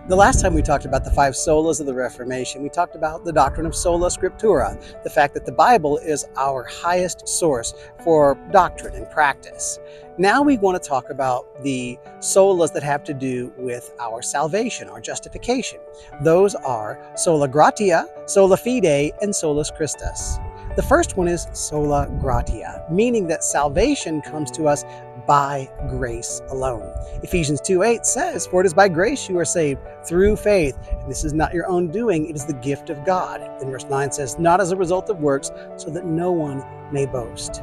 The last time we talked about the five solas of the Reformation, we talked about the doctrine of sola scriptura, the fact that the Bible is our highest source for doctrine and practice. Now we want to talk about the solas that have to do with our salvation, our justification. Those are sola gratia, sola fide, and solus Christus. The first one is sola gratia, meaning that salvation comes to us by grace alone. Ephesians 2:8 says, "For it is by grace you are saved through faith. And this is not your own doing, it is the gift of God." Then verse 9 says, "Not as a result of works, so that no one may boast."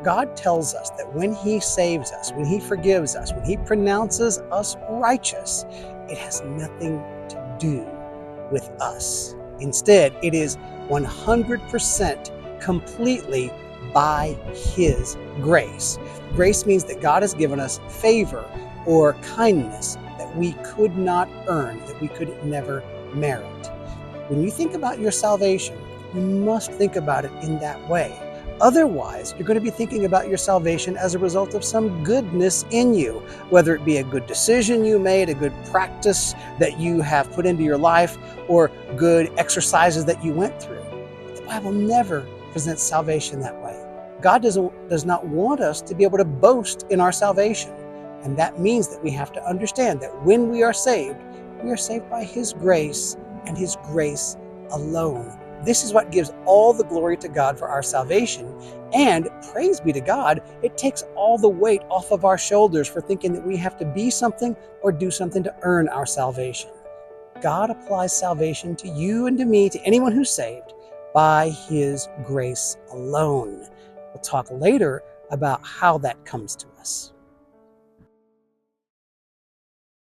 God tells us that when He saves us, when He forgives us, when He pronounces us righteous, it has nothing to do with us. Instead, it is 100% completely by His grace. Grace means that God has given us favor or kindness that we could not earn, that we could never merit. When you think about your salvation, you must think about it in that way. Otherwise, you're going to be thinking about your salvation as a result of some goodness in you, whether it be a good decision you made, a good practice that you have put into your life, or good exercises that you went through. The Bible never presents salvation that way. God does not want us to be able to boast in our salvation. And that means that we have to understand that when we are saved by His grace and His grace alone. This is what gives all the glory to God for our salvation. And praise be to God, it takes all the weight off of our shoulders for thinking that we have to be something or do something to earn our salvation. God applies salvation to you and to me, to anyone who's saved, by His grace alone. We'll talk later about how that comes to us.